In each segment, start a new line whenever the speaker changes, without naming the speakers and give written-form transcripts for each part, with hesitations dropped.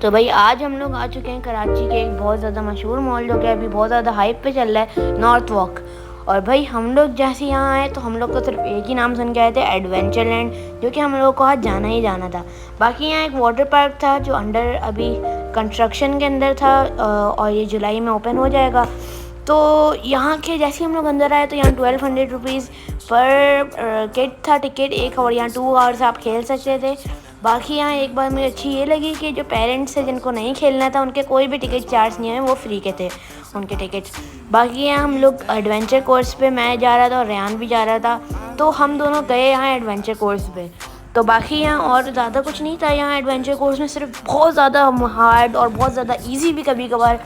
तो भाई आज हम लोग आ चुके हैं कराची के एक बहुत ज़्यादा मशहूर मॉल जो कि अभी बहुत ज़्यादा हाइप पे चल रहा है, नॉर्थ वॉक। और भाई हम लोग जैसे यहाँ आए तो हम लोग को सिर्फ एक ही नाम सुन के आए थे, एडवेंचर लैंड, जो कि हम लोगों को आज जाना ही जाना था। बाकी यहाँ एक वाटर पार्क था जो अंडर अभी कंस्ट्रक्शन के अंदर था और ये जुलाई में ओपन हो जाएगा। तो यहाँ के जैसे हम लोग अंदर आए तो यहाँ 1200 रुपीज़ पर किड था टिकट एक, और यहाँ 2 आवर्स आप खेल सकते थे। बाकी यहाँ एक बात मुझे अच्छी ये लगी कि जो पेरेंट्स है जिनको नहीं खेलना था उनके कोई भी टिकट चार्ज नहीं है, वो फ्री के थे उनके टिकट्स। बाकी यहाँ हम लोग एडवेंचर कोर्स पे मैं जा रहा था और रेहान भी जा रहा था, तो हम दोनों गए यहाँ एडवेंचर कोर्स पे। तो बाकी यहाँ और ज़्यादा कुछ नहीं था, यहाँ एडवेंचर कोर्स में सिर्फ बहुत ज़्यादा हार्ड और बहुत ज़्यादा ईजी भी कभी कभार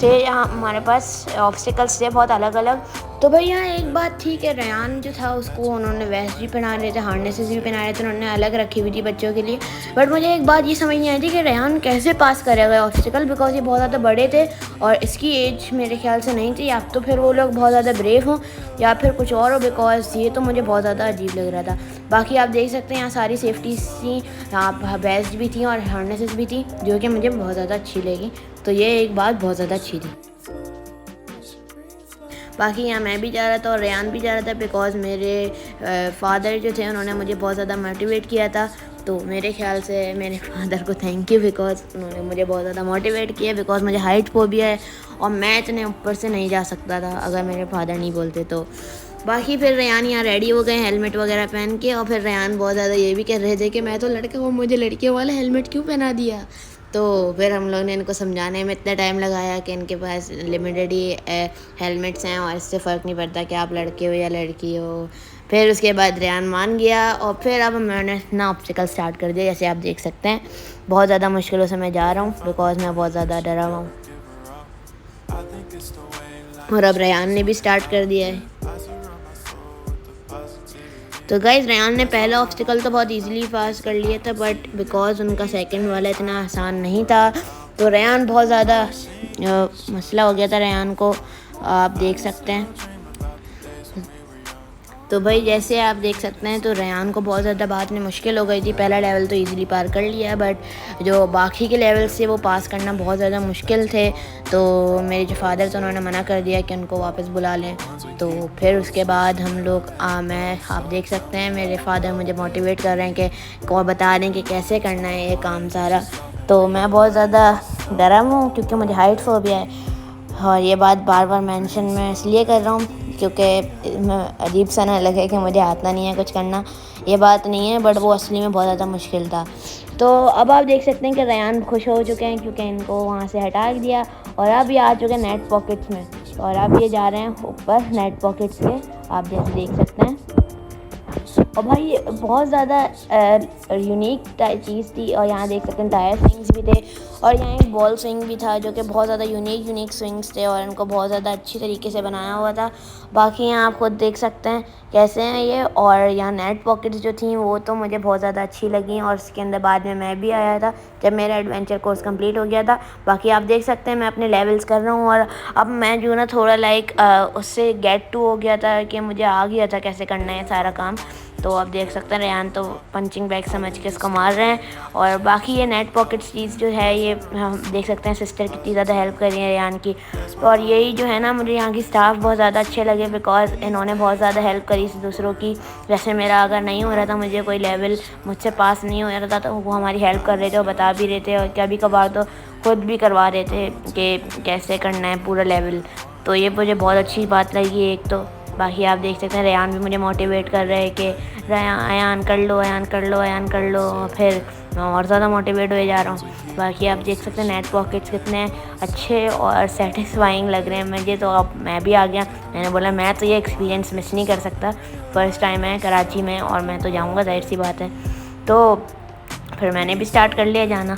थे। यहाँ हमारे पास ऑब्स्टिकल्स थे बहुत अलग अलग। तो भाई यहाँ एक बात थी कि रेहान जो था उसको उन्होंने वेस्ट भी पहना रहे थे, हार्नेसेस भी पहना रहे थे, उन्होंने अलग रखी हुई थी बच्चों के लिए। बट मुझे एक बात ये समझ नहीं आई थी कि रेहान कैसे पास करेगा ऑब्स्टिकल, बिकॉज ये बहुत ज़्यादा बड़े थे और इसकी एज मेरे ख्याल से नहीं थी। या तो फिर वो लोग बहुत ज़्यादा ब्रेव हों या फिर कुछ और हो, बिकॉज ये तो मुझे बहुत ज़्यादा अजीब लग रहा था। बाकी आप देख सकते हैं यहाँ सारी सेफ्टीज थी, यहाँ वेस्ट भी थी और हार्नेसेस भी थी, जो कि मुझे बहुत ज़्यादा अच्छी लगी। तो ये एक बात बहुत ज़्यादा अच्छी थी। बाकी यहाँ मैं भी जा रहा था और रेहान भी जा रहा था, बिकॉज़ मेरे फादर जो थे उन्होंने मुझे बहुत ज़्यादा मोटिवेट किया था। तो मेरे ख्याल से मेरे फादर को थैंक यू, बिकॉज़ उन्होंने मुझे बहुत ज़्यादा मोटिवेट किया, बिकॉज़ मुझे हाइट फोबिया है और मैं इतने ऊपर से नहीं जा सकता था अगर मेरे फादर नहीं बोलते तो। बाकी फिर रेहान यहाँ रेडी हो गए हेलमेट वगैरह पहन के, और फिर रेहान बहुत ज़्यादा ये भी कह रहे थे कि मैं तो लड़का हूँ, मुझे लड़कियों वाला हेलमेट क्यों पहना दिया। तो फिर हम लोग ने इनको समझाने में इतना टाइम लगाया कि इनके पास लिमिटेड ही हेलमेट्स हैं और इससे फ़र्क नहीं पड़ता कि आप लड़के हो या लड़की हो। फिर उसके बाद रेहान मान गया और फिर अब मैंने ना ऑब्स्टिकल स्टार्ट कर दिया। जैसे आप देख सकते हैं बहुत ज़्यादा मुश्किलों से मैं जा रहा हूँ, बिकॉज मैं बहुत ज़्यादा डरा हुआ हूँ। और अब रेहान ने भी स्टार्ट कर दिया है। तो गाइज़ रेहान ने पहला ऑब्स्टिकल तो बहुत इजीली पास कर लिया था, बट बिकॉज़ उनका सेकंड वाला इतना आसान नहीं था तो रेहान बहुत ज़्यादा मसला हो गया था रेहान को, आप देख सकते हैं। तो भाई जैसे आप देख सकते हैं तो रेहान को बहुत ज़्यादा बात में मुश्किल हो गई थी। पहला लेवल तो इजीली पार कर लिया, बट जो बाकी के लेवल से वो पास करना बहुत ज़्यादा मुश्किल थे। तो मेरे जो फादर थे उन्होंने मना कर दिया कि उनको वापस बुला लें। तो फिर उसके बाद हम लोग आप देख सकते हैं मेरे फादर मुझे मोटिवेट कर रहे हैं कि को बता रहे हैं कि कैसे करना है ये काम सारा। तो मैं बहुत ज़्यादा डरा हूँ क्योंकि मुझे हाइट फोबिया है, और ये बात बार बार मेंशन मैं इसलिए कर रहा हूँ क्योंकि अजीब सा ना लगे कि मुझे आता नहीं है कुछ करना, ये बात नहीं है, बट वो असली में बहुत ज़्यादा मुश्किल था। तो अब आप देख सकते हैं कि रेहान खुश हो चुके हैं क्योंकि इनको वहाँ से हटा दिया और अब ये आ चुके हैं नेट पॉकेट्स में, और अब ये जा रहे हैं ऊपर नेट पॉकेट्स के, आप जैसे देख सकते हैं। और भाई ये बहुत ज़्यादा यूनिक चीज़ थी, और यहाँ देख सकते हैं टायर स्विंग्स भी थे और यहाँ एक बॉल स्विंग भी था जो कि बहुत ज़्यादा यूनिक स्विंग्स थे और इनको बहुत ज़्यादा अच्छी तरीके से बनाया हुआ था। बाकी यहाँ आप खुद देख सकते हैं कैसे हैं ये। और यहाँ नेट पॉकेट्स जो थी वो तो मुझे बहुत ज़्यादा अच्छी लगी, और उसके अंदर बाद में मैं भी आया था जब मेरा एडवेंचर कोर्स कंप्लीट हो गया था। बाकी आप देख सकते हैं मैं अपने लेवल्स कर रहा हूँ, और अब मैं जो ना थोड़ा उससे गेट टू हो गया था कि मुझे आ गया था कैसे करना है सारा काम। तो आप देख सकते हैं रेहान तो पंचिंग बैग समझ के इसको मार रहे हैं। और बाकी ये नेट पॉकेट्स चीज़ जो है ये हम देख सकते हैं सिस्टर कितनी ज़्यादा हेल्प कर रही है रेहान की। और यही जो है ना मुझे यहाँ की स्टाफ बहुत ज़्यादा अच्छे लगे, बिकॉज़ इन्होंने बहुत ज़्यादा हेल्प करी दूसरों की। जैसे मेरा अगर नहीं हो रहा था, मुझे कोई लेवल मुझसे पास नहीं हो रहा था, तो वो हमारी हेल्प कर रहे थे और बता भी रहे थे, और कभी कभार तो खुद भी करवा रहे थे कि कैसे करना है पूरा लेवल। तो ये मुझे बहुत अच्छी बात लगी एक तो। बाकी आप देख सकते हैं रेहान भी मुझे मोटिवेट कर रहे हैं कि अयान कर लो, अयान कर लो, अयान कर लो। फिर मैं और ज़्यादा मोटिवेट हो जा रहा हूँ। बाकी आप देख सकते हैं नेट पॉकेट्स कितने अच्छे और सेटिस्फाइंग लग रहे हैं मुझे। तो अब मैं भी आ गया, मैंने बोला मैं तो ये एक्सपीरियंस मिस नहीं कर सकता, फ़र्स्ट टाइम है कराची में और मैं तो जाऊँगा, जाहिर सी बात है। तो फिर मैंने भी स्टार्ट कर लिया जाना,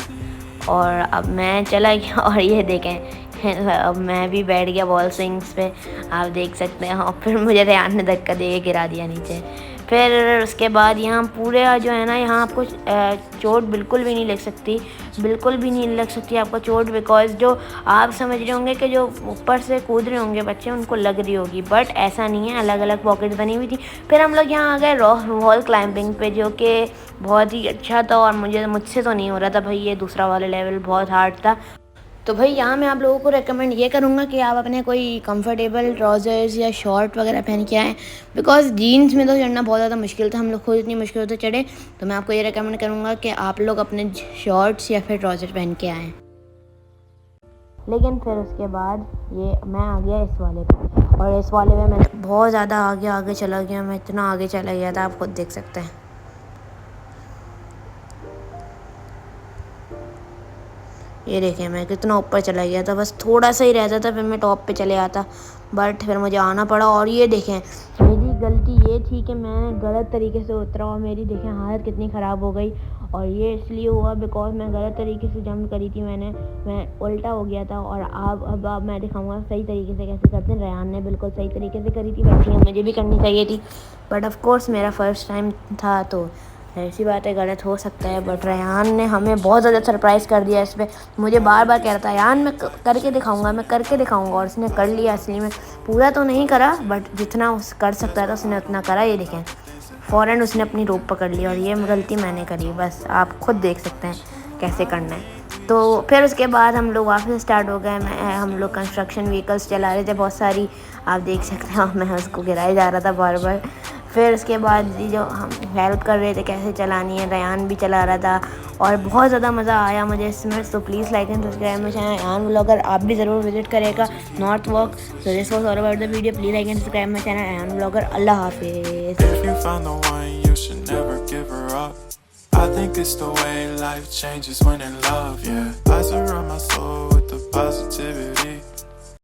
और अब मैं चला गया और ये देखें अब मैं भी बैठ गया बॉल स्विंग्स पे, आप देख सकते हैं। और फिर मुझे रेहान ने धक्का दे के गिरा दिया नीचे। फिर उसके बाद यहाँ पूरे जो है ना, यहाँ आपको चोट बिल्कुल भी नहीं लग सकती, बिल्कुल भी नहीं लग सकती आपको चोट, बिकॉज जो आप समझ रहे होंगे कि जो ऊपर से कूद रहे होंगे बच्चे उनको लग रही होगी, बट ऐसा नहीं है, अलग अलग पॉकेट बनी हुई थी। फिर हम लोग यहाँ आ गए वॉल क्लाइंबिंग पे, जो कि बहुत ही अच्छा था और मुझसे तो नहीं हो रहा था भाई, ये दूसरा वाला लेवल बहुत हार्ड था। तो भाई यहाँ मैं आप लोगों को रेकमेंड ये करूँगा कि आप अपने कोई कंफर्टेबल ट्राउज़र्स या शॉर्ट वगैरह पहन के आएँ, बिकॉज जीन्स में तो चढ़ना बहुत ज़्यादा मुश्किल था, हम लोग खुद इतनी मुश्किल से चढ़े। तो मैं आपको ये रेकमेंड करूँगा कि आप लोग अपने शॉर्ट्स या फिर ट्राउज़र पहन के आएँ। लेकिन फिर उसके बाद ये मैं आ गया इस वाले पे, और इस वाले में मैं बहुत ज़्यादा आगे चला गया, मैं इतना आगे चला गया था, आप खुद देख सकते हैं। ये देखें मैं कितना ऊपर चला गया था, बस थोड़ा सा ही रहता था फिर मैं टॉप पे चले आता, बट फिर मुझे आना पड़ा। और ये देखें मेरी गलती ये थी कि मैं गलत तरीके से उतरा और मेरी देखें हालत कितनी ख़राब हो गई। और ये इसलिए हुआ बिकॉज मैं गलत तरीके से जंप करी थी, मैं उल्टा हो गया था। और अब मैं दिखाऊंगा सही तरीके से कैसे करते हैं। रेहान ने बिल्कुल सही तरीके से करी थी, वैसे मुझे भी करनी चाहिए थी, बट ऑफ कोर्स मेरा फर्स्ट टाइम था तो ऐसी बात है, गलत हो सकता है। बट रेहान ने हमें बहुत ज़्यादा सरप्राइज़ कर दिया इस पर, मुझे बार बार कह रहा था यार मैं करके दिखाऊंगा, मैं करके दिखाऊंगा, और उसने कर लिया। असली में पूरा तो नहीं करा, बट जितना उस कर सकता था उसने उतना करा। ये देखें फ़ौरन उसने अपनी रोप पकड़ ली, और ये गलती मैंने करी, बस आप खुद देख सकते हैं कैसे करना है। तो फिर उसके बाद हम लोग वापस स्टार्ट हो गए। हम लोग कंस्ट्रक्शन व्हीकल्स चला रहे थे बहुत सारी, आप देख सकते हैं, मैं उसको गिराया जा रहा था बार बार। फिर उसके बाद जो हम हेल्प कर रहे थे कैसे चलानी है, रेहान भी चला रहा था, और बहुत ज़्यादा मज़ा आया मुझे इसमें। तो please like and subscribe my channel Rehan vlogger, आप भी ज़रूर विजिट करेगा North Walk. So this was all about the video, please like and subscribe my channel Rehan vlogger. अल्लाह हाफिज़।
I think it's the way life changes when in love, yeah. I surround my soul with the positivity.